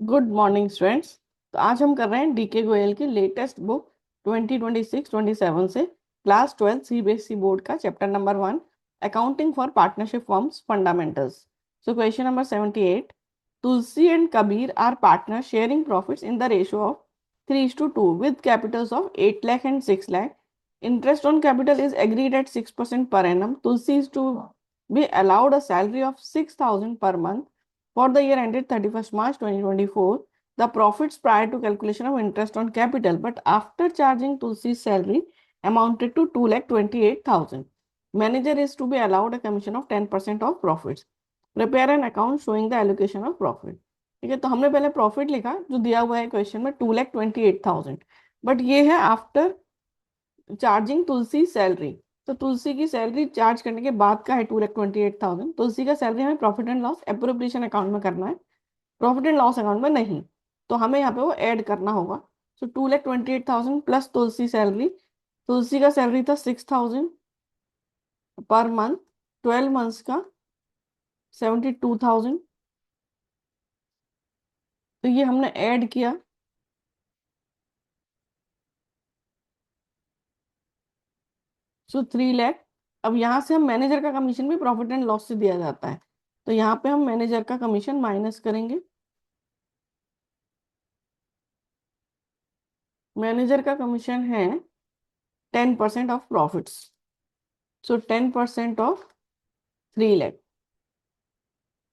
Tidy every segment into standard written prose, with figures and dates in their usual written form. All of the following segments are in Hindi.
Good morning students. तो आज हम कर रहे हैं डीके गोयल की लेटेस्ट बुक 2026-27 से क्लास 12 सीबीएसई बोर्ड का chapter number 1 accounting for partnership firms fundamentals. So question number 78, Tulsi and Kabir are partner sharing profits in the ratio of 3:2 with capitals of 8 lakh and 6 lakh. Interest on capital is agreed at 6% per annum. Tulsi is to be allowed a salary of 6,000 per month for the year ended 31st March 2024. The profits prior to calculation of interest on capital but after charging Tulsi's salary amounted to 2,28,000. Manager is to be allowed a commission of 10% of profits. Prepare an account showing the allocation of profit. ठीक है, तो हमने पहले प्रॉफिट लिखा जो दिया हुआ है क्वेश्चन में 2,28,000, बट ये है आफ्टर चार्जिंग तुलसी सैलरी। तो तुलसी की सैलरी चार्ज करने के बाद का है 2,28,000। तुलसी का सैलरी हमें profit and loss appropriation account में करना है, प्रॉफिट एंड लॉस अकाउंट में नहीं। तो हमें यहाँ पे वो ऐड करना होगा। सो 2,28,000 प्लस तुलसी सैलरी। तुलसी का सैलरी था 6,000 पर मंथ, 12 मंथ्स का 72,000। तो ये हमने ऐड किया, सो 3 लाख। अब यहाँ से हम मैनेजर का कमीशन भी प्रॉफिट एंड लॉस से दिया जाता है, तो यहाँ पे हम मैनेजर का कमीशन माइनस करेंगे। मैनेजर का कमीशन है 10% of profits, so 10% of 3 lakh.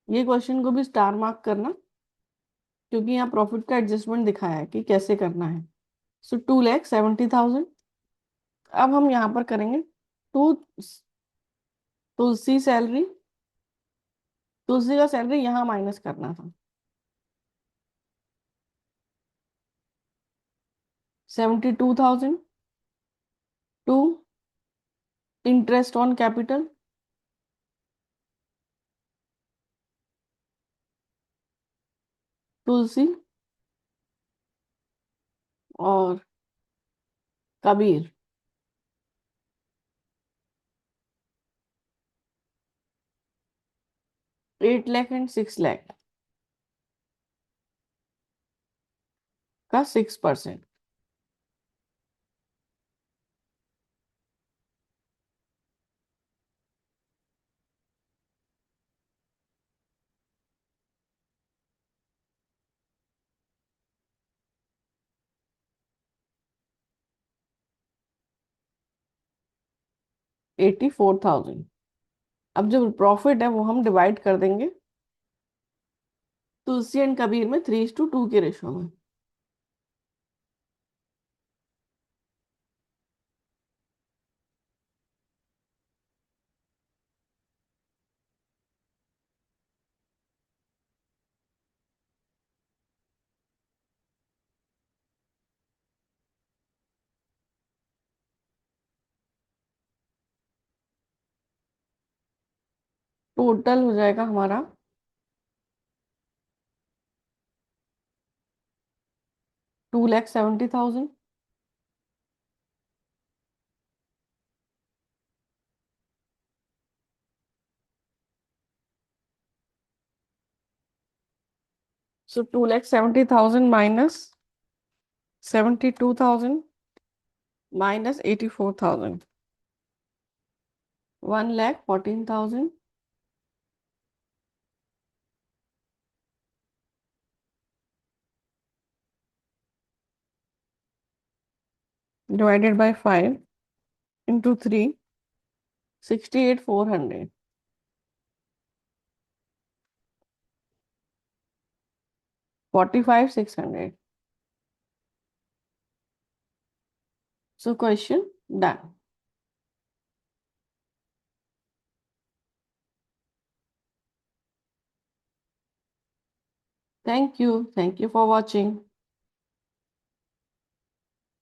ये क्वेश्चन को भी स्टार मार्क करना, क्योंकि यहाँ प्रॉफिट का एडजस्टमेंट दिखाया है कि कैसे करना है। सो 2,70,000। अब हम यहाँ पर करेंगे टू तुलसी सैलरी। तुलसी का सैलरी यहाँ माइनस करना था, 72,000 टू इंटरेस्ट ऑन कैपिटल तुलसी और कबीर। 8 लाख एंड 6 लाख का 6%। $84,000। अब जो प्रॉफिट है वो हम डिवाइड कर देंगे तुलसी एंड कबीर में 3:2 के रेशो में। टोटल हो जाएगा हमारा 2,70,000। सो 2,70,000 minus 72,000 minus 84,000, 1,14,000 divided by 5 into 3, 68,400, 45,600। So question done. Thank you for watching.